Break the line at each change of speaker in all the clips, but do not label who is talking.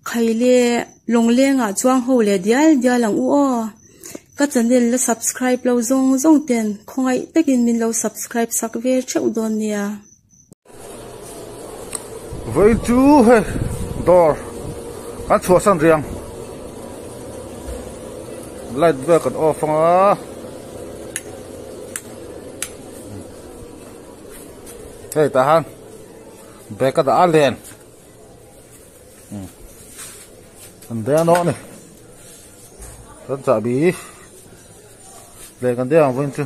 khai le long le nga chuang ho le dial dialang u o ka channel la subscribe lo zong zong ten khongai takin min lo subscribe sakve cheu don nia
với chú he door ăn chua sang riêng light về còn off à hey tahan về cái đã lên còn đeo nó này rất chả bí để còn đeo với chú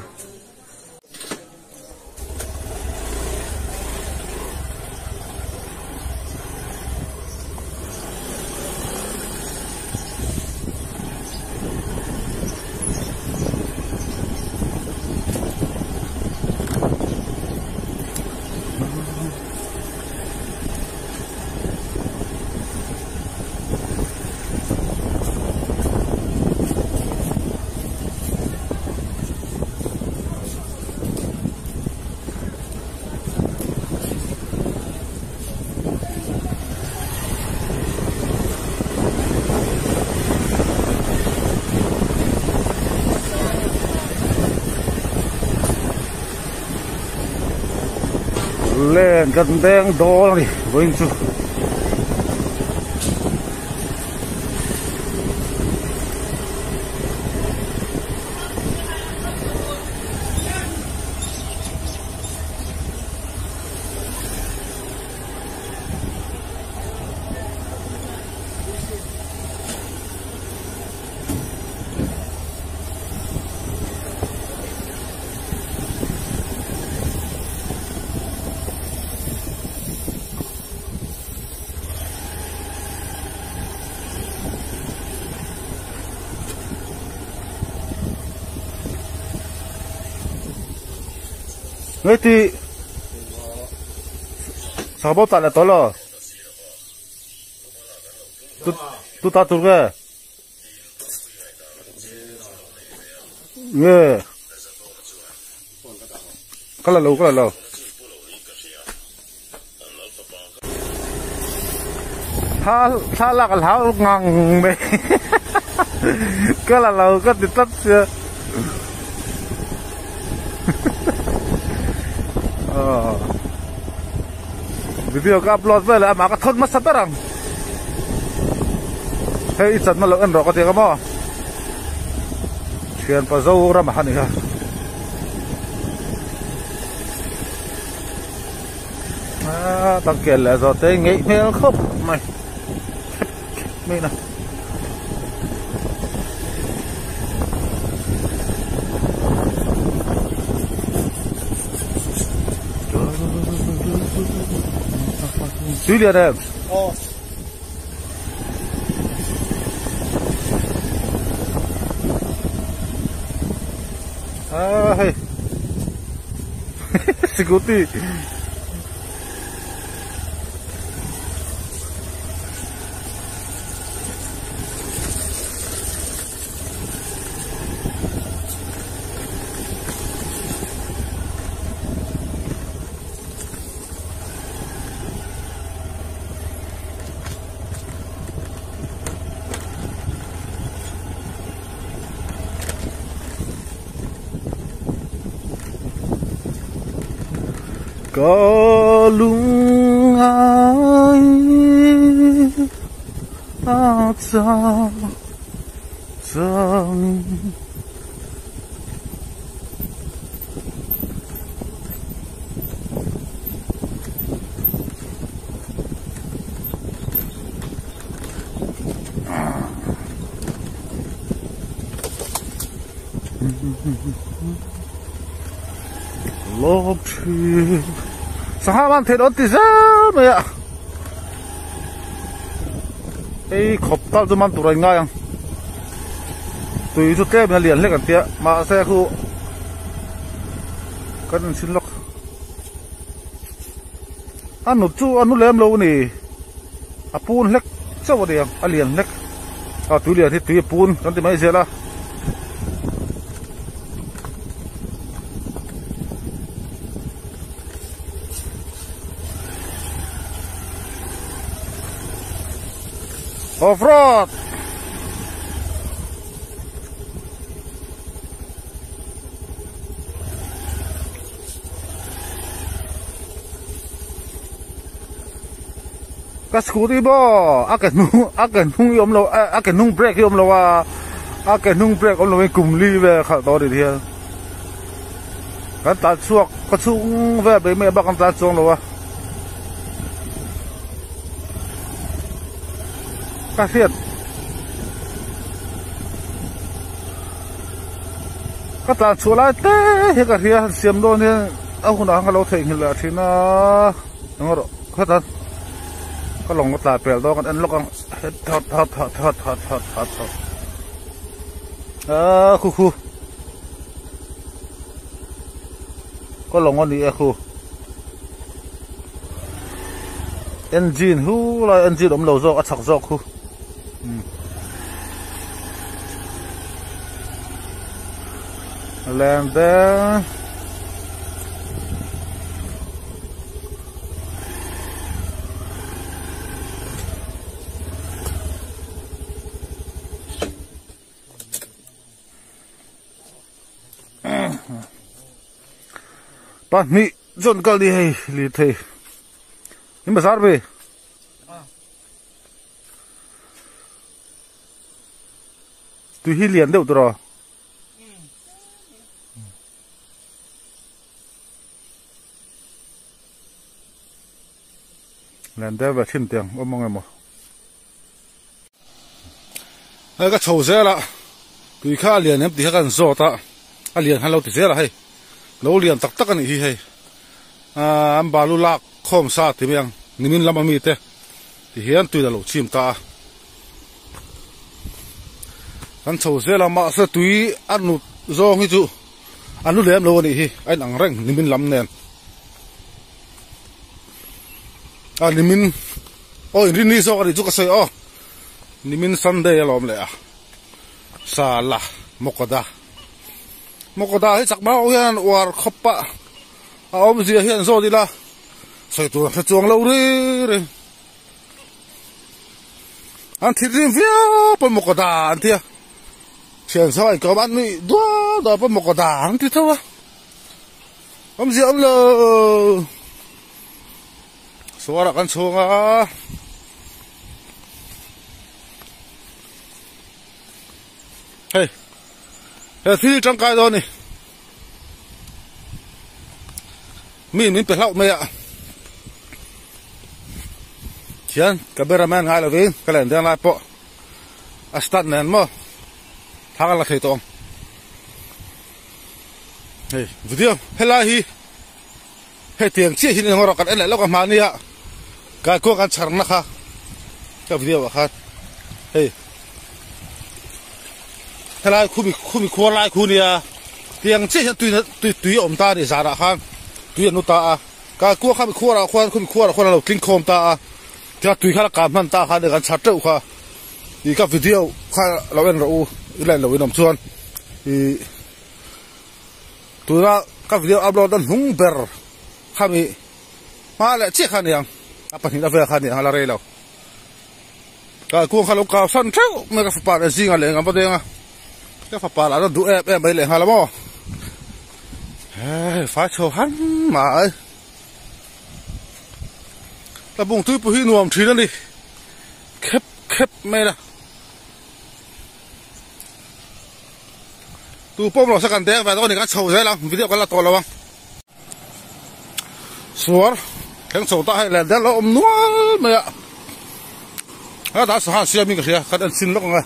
lên gần đen đó đi với chú người thì sao bảo tại là to lo tu ta tu cái nghe cái là lâu tha là cái háo ngang mày cái là lâu cái thì tất video ka upload về là mà cái thôn mất sắp rằng hay ít mà lợn ăn rõ có thể không mo chuyện phải dâu ra mà hả nè tăng kiện là do thế nghĩ mẹ không mày mày này Chú liền em. À hay. Sikuti. Có lung ai cha sang love trip 사람한 데려왔디서 뭐야 에이 겁달도만 돌아있나요 또 이주 때문에 liền lên cả mà xe khu cái này xin lỗi anh nút chú anh nút lem lâu nè à pun lek sao vậy đi à liền lek à túi liền thì túi pun còn thì mấy giờ là off road cái scooty bo cái nung yếm lâu cái nung brake yếm lâu cái nung brake yếm lâu cái cùng ly về khảo to để đi cái ta chuộc cái chung về bên mẹ bác con ta chuông lâu cái thiệt cái ta chuộc lại thế cái thiệt xiêm đôi nên ông không nói cái lâu thành là thì nó rồi hết rồiก็ลงก็ตาเปลี่ยนตัวกันอันลูกกันทอดคูก็ลงกันดีคูเอนจินฮูเลยเอนจินอมโลโซอัดสักโซคูแลนเดป่ะนี่จนกันดีให้ลีเทนี่มาสารไปตุยฮิเลียนเดียวตัวเลียนเดียวแบบชิ้นเตียงว่ามึงไงมั้งแล้วก็โชว์เสียละตุยข้าเลียนเนี่ยตีกันโซตาเลียนให้เราติดเสียละให้เราเลียนตักกันอีกให้อันบาลุลักคอมซาที่เมียงนิมินลำมีเตะที่เห็นตุยตลกชิมตาอันโชว์เสียละมาสตุยอันนุโซงฮิจูอันนุเลียมโลนี่ฮิไอ้หนังแรงนิมินลำเนียนนิมินโอ้ยรินนี่โซกันจุกเสียนิมินซันเดย์ลมเลยซาลามกดาให้จักมาเอาเห็นวาร์ขบปะเอาไม่เสียเห็นโซดีละใส่ตัวจวงเราเรื่อยอันที่ริมฟิวเป็นมกดาอันที่เชียนสายกับอันนี้ดัวเป็นมกดาอันที่เท่าเอาไม่เสียเลยสวัสดีกันชงเฮ้ยที่จังกายตัวนี้มีเป็นเหล้าไม่อะเชียนกับเบอร์แมนง่ายเลยก็เล่นเรื่องอะไรปะอัสตันเนนมั้งทางอะไรตรงเฮ้ยวิดีโอเฮล่าฮีเฮ้ยเตียงเชี่ยหินของเรากันเอ็นแล้วก็มาเนี่ยการกู้การฉันนะคะก็วิดีโอครับเฮ้ยถ้าไล่คุณมีขวดไล่คุณเนี่ยเตียงเชี่ยตุยอมตาดิสาระครับตุยนุตาการกู้ข้ามีขวดเราคุณมีขวดเรากลิ้งโคมตาที่ตุยข้าการมันตาค่ะในการชัดเจ้าค่ะนี่ก็วิดีโอข้าเราเอ็นเราอีเล่นเราเอ็นน้ำชวนตัวละก็วิดีโออัพโหลดดันหุ่งเบอร์ข้ามีมาเลยเชี่ยข้าเนี่ยปัจจุบันเราข้าเนี่ยฮาลาเร่เราการกู้ข้าลูกกาสันเจ้าไม่ก็ฝากอะไรสิ่งอะไรกันประเดี๋ยวก็ฝากอะไรเราดูแอบไปเลยฮาลาโม่เฮ้ยฟ้าโชว์หันมาแต่บุ้งตุ้ยปุ้ยหนุ่มทีนั่นดิเข็บไม่ละตัวป้อมเราสักกันเด็กไปตอนนี้ก็โชว์ใช่แล้ววิดีโอกันละตัวแล้ววะสวยแข่งโชว์ตาให้แหลมเด็กเราอมนัวไม่อะถ้าตาสหัสเสียมีก็เสียขัดอันสินล็อกไง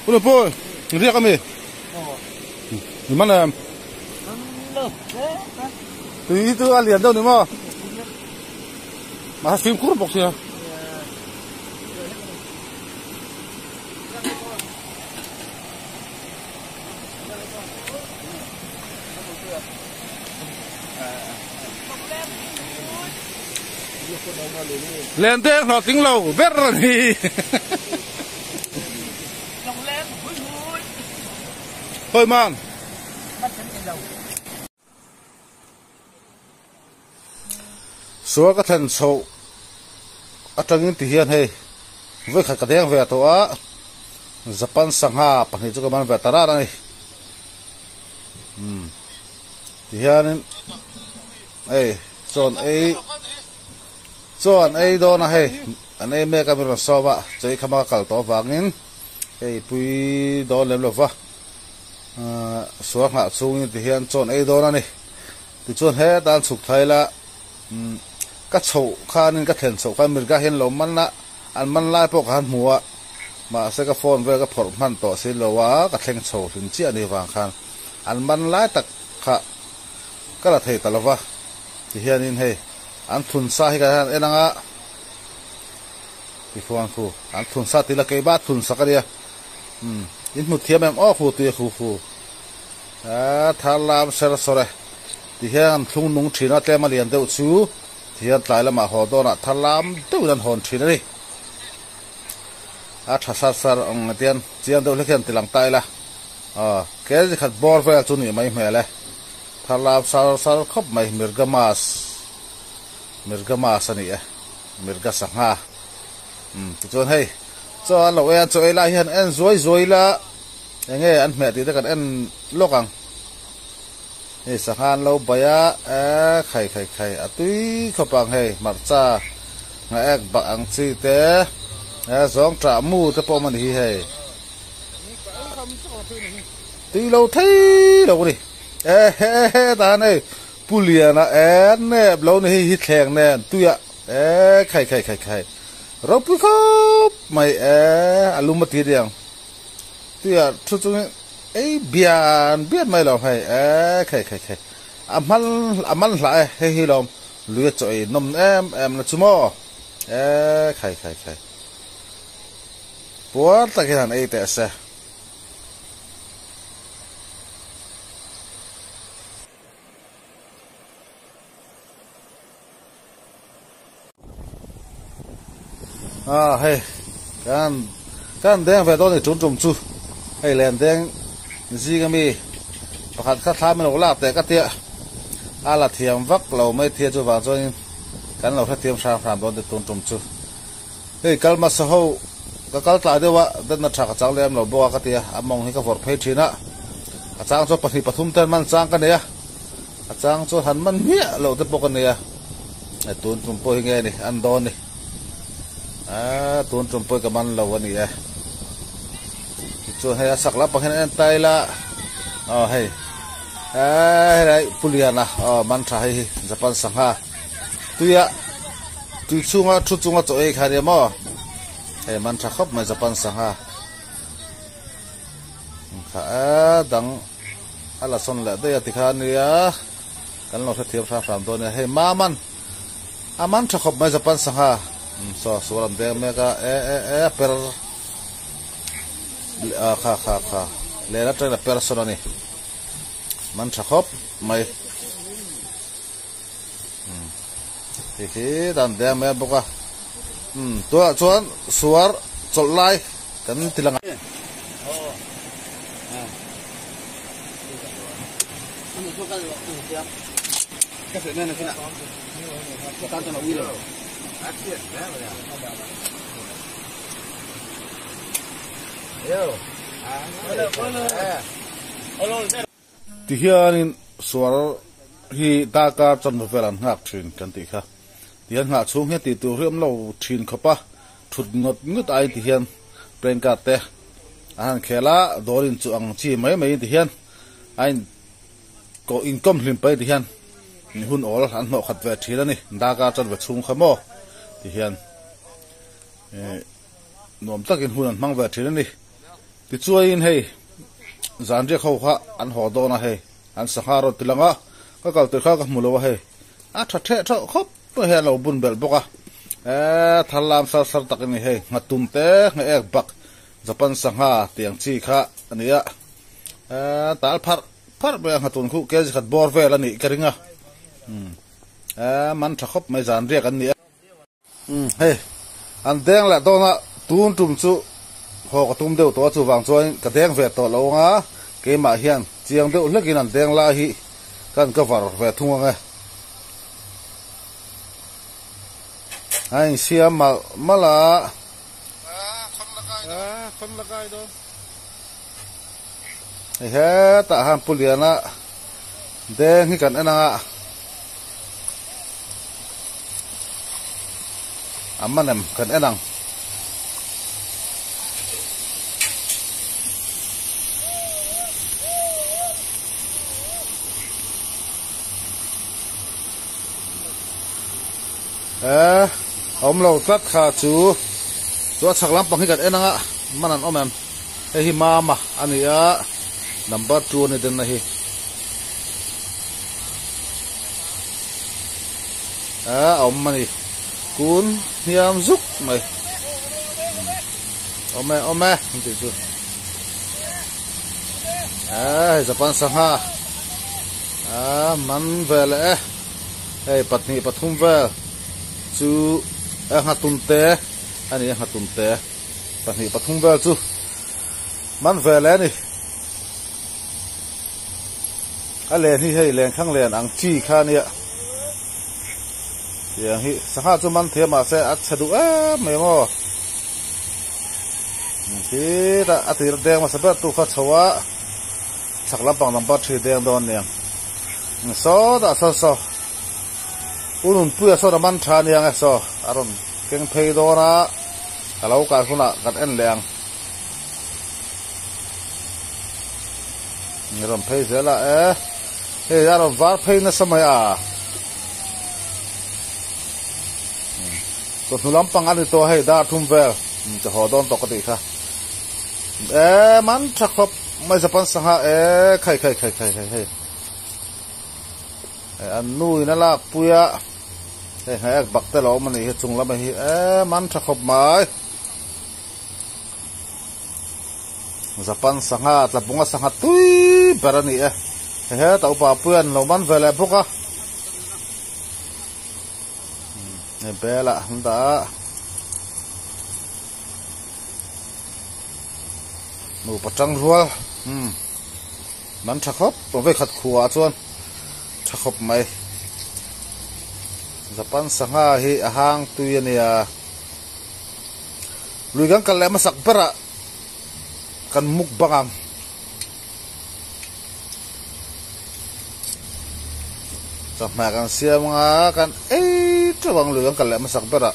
คุณพ่อเรียกกันมั้ยนี่มันตีตัวเหรียญเท่านี้มั้งมาฟิล์มคูร์บอกเสียเล่นเต้นหอติ้งเราเบรนี่เฮ้ยมัน số cái thân sâu ở trong những thì hiện hay với khách cái đèn về to á Japan Sangha bằng hình cho các bạn về tara này thì hiện ấy chọn ấy đó là hay anh em mấy cái mình so với chơi khăm cái to vangin ấy pui đó lên lo va số hạ xuống thì hiện chọn ấy đó này thì chọn hết đang sụp thay là các sầu khan các thèn sầu khan mình cái hiện lồng man la anh man la bọc han mua mà sẽ cái phone về cái phone man to xin lo wa các thèn sầu thì chỉ anh vàng khan anh man la tak kha cái là thầy ta lo va thì hiện in hay anh thun sa hay cái anh nga thì khoan khu anh thun sa thì là cái bát thun sa cái đi in một thiam em khu tuyệt khu thà làm sờ sờ thì hiện thung nung chỉ nó tem mà liền đâu chú thì hiện tại là mà họ đó là thà làm đâu nên hồn chỉ đấy thà sờ ông tiền tiền đâu lấy hiện thì làm tay là cái gì khát bor về chú này mấy mẹ này thà làm sờ khóc mấy mirgamas này mirgasangha cho hay cho lâu em cho lại hiện em rồi là nghe anh mẹ thì tất cả em lóc hey sahan lo baya khai atui khopang hey marcha nga ek ba ang chi te zong tra mu te po man hi hey tui lo thei lo ni ta này puliana ne lo ni hi thleng ne tuya khai ro pu khop mai alumati riang tuya thu chu ấy biển mai lòng hay khai aman lại hay lòng luyện chơi nôm em là chú mò khai bố ta cái thằng ấy tại sao hay can đen về đó thì trốn chú hay lên đen gì cái mi phát khát tham mình lát để cái tiệt là thiềm vắt lẩu mấy thiệt cho vào rồi cái lẩu phát thiềm sang phàm đó để tôn trọng chú cái cái mà sao cái lại đâu ạ đất nó chặt trắng lên lẩu bò cái tiệt mong hay cái vọt phê chín á trắng cho bát thum tên man trắng cái này trắng cho hắn man nhẹ lẩu tới bốc cái này tôn trọng bôi nghe này ăn đòn này tôn trọng bôi cái man lẩu cái này cho hay sắc lắm bằng hình tay là hay đấy puliana man thai Japan Sangha tui chunga cho ai khai đi mà hay man thà khóc mà Japan Sangha khá đắng là son lệ đây thì khá nia cái nó sẽ thiệp phàm đó này hay man thà khóc mà Japan Sangha so làm đêm mấy cái per kha le la tra persona ni man chakop mai thì dan de me boka to chuan suar chol lai kan tilanga cái sự này là cái tan cho nó uy rồi thì hiện suar hi ta ka chon về làm ngạc truyền kan ti kha thì hiện ngạc xuống hết thì tu riêng lâu truyền khopa thụt ngất ai thì hiện bên cả te anh khela dorin chu ang chi mấy thì hiện anh có income lim pai thì hiện hun all anh mo khat về thi la ni ta ka chon về chung khamo thì hiện nom takin hun mang về thi la ni thì chui in hay dàn riêng khâu ha anh họ đó na hay anh sahara tilanga các câu từ khác các mù lô hay thật thế thật khóc tôi hay là bún bel bốc thà làm sao sao tắc này hay ngắt tum té ngay ek bạc Japan Sangha tiếng chi kha anh ấy tal phát bây ngắt tum khu cái gì khát bor về là nị cái ringa man thật khóc mấy dàn riêng anh ấy hay anh đen là đó na tuôn tum chu họ có tum đều to chu vàng chuan cái đen về to lâu ngá cái mà hiền chiang đều lắc cái nằm đen la hi kan ka var ve thunga anh xem mà là con là cái đó he ta ham puliana de ngi kan ana amanem kan enang ông lâu tắt khá chú chú chắc lắm bằng cái cái này á mà anh ông em hi mama anh ấy number 2 này tên này ông này cuốn hiam giúp mày ông mẹ không thể chưa Japan sang ha man về lẽ patni pathum về chú hatun te anh hatun te patni pathum về chú man về lẽ này lên hi hay lên khang lên ang chi kha nia yang hi saha chu man the ma se at chadu me mo hi ta atir deng ma sabat tu kha chawa chakla pang number 3 deng don ne so da so urun pu so da man tha niang so aron keng phei do na kalau ka khuna kat en leng niram phei zela hey yaron var phei na samaya to nulam pang ani to hey da thum vel to hodon to kati kha man thakop mai Japan saha khai an nui na la puya hey bakte lo mani he chungla ma hi man thakop mai Japan saha tlabunga saha tui barani he ta upa puyan lo man vele buka bela handa nu patang rual man thakop to ve khat khuwa chuan thakop mai Japan sanga hi ahang tuiania luigang kal lema sak bara kan muk bangang sama kan siam nga kan cawang luang kalau masak berak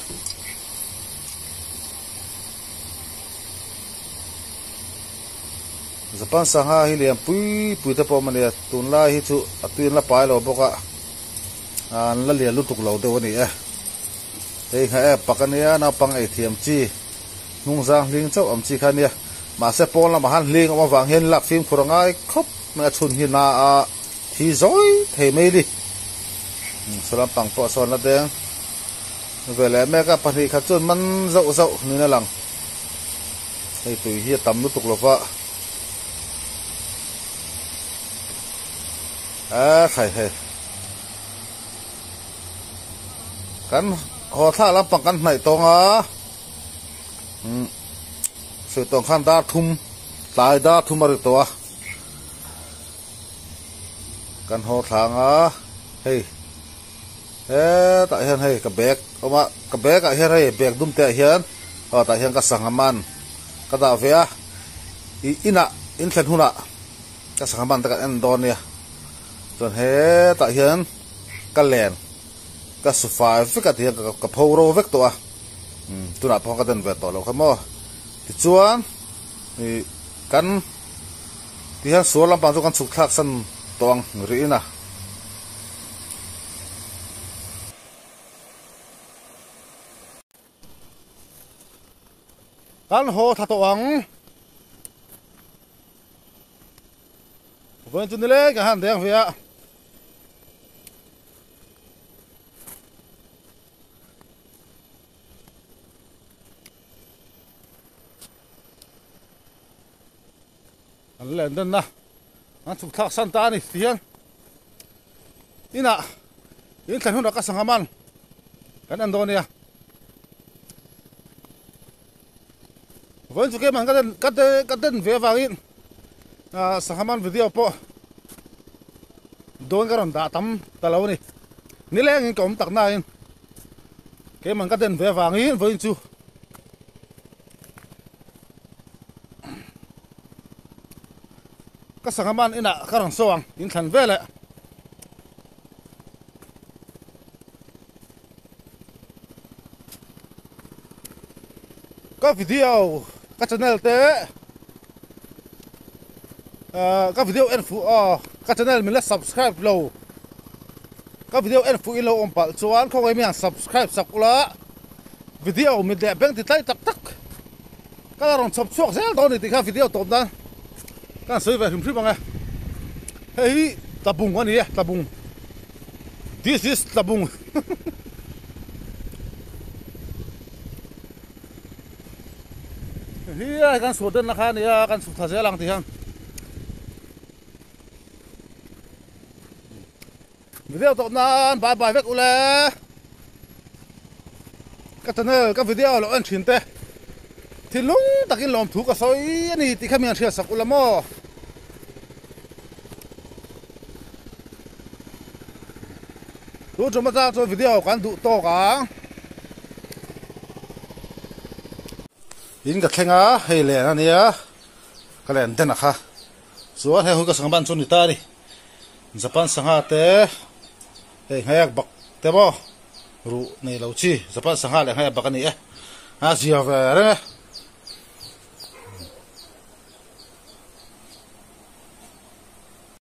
Japan sanga hiliam pui ta po mania tun la hi chu atuin la pai lo boka an la lia lutuk lo de woni hei ha pakania na pang atm chi nung jang ling chau am chi khania ma se pon la ma han ling ma wang hen lak phim khurangai khop ma chun hi na a thi zoi thei mei di salam pang po son la deng về lẽ mẹ các bạn thì khát chôn man dậu như thế nào đây tùy hi tắm nước tục lộc vợ khải hề cắn họ tha lắm bằng cắn này to á sự tòng khan đa thum lại đa thum mà được to cắn họ thang á hey tại hiện hay cái bag ông ạ cái bag tại hiện hay bag đun tại hiện tại hiện cái sangaman cái đạo về ina in khen huna cái sangaman tại cái endon nè rồi hết tại hiện cái lèn cái sofa với cái hiện cái poro vớiตัวtôi đã phong cái đơn về tổ lâu không mo thì chuan thì căn thì hiện số làm bằng cho căn sụt khắc sân toang rỉ na kan ho tha to ang wen chun le ka han deng via an len den na an chu thak san ta ni tian ina in kan hu ka sangaman kan an do nia vẫn chú cái mà cái tên về vào in sahaman video po đón cái rồng đã tắm ta lâu nè nếu lẽ những cổng tắc na in cái mình cắt den về vàng in với chú các sản phẩm in ạ các hàng xoang in thành về lại các video các channel thế các video em phụ các channel mình là subscribe lâu các video em phụ in lâu om pal chuan không ai mình subscribe sắp lá video mình để beng thì tay tắc tắc các bạn chụp chuột dễ đó thì các video tốt đó các soi về hình bằng hey tabung anh ấy tabung this is tabung hi kan số đơn là khan ya kan số thật dễ lang thì hang video tốt nan bye bye vek ule các channel các video lo anh chín te thì lung takin lom thu ka soi ani ti khamian thia sak ulamo tu choma cha cho video kan du to ka in ka khenga hei le ania ka len den kha chuan he hu ka sangban chu ni ta ni japan sangha te hei hayak bak te bo ru nei lo chi japan sangha le hayak bak ani e ha zia ve re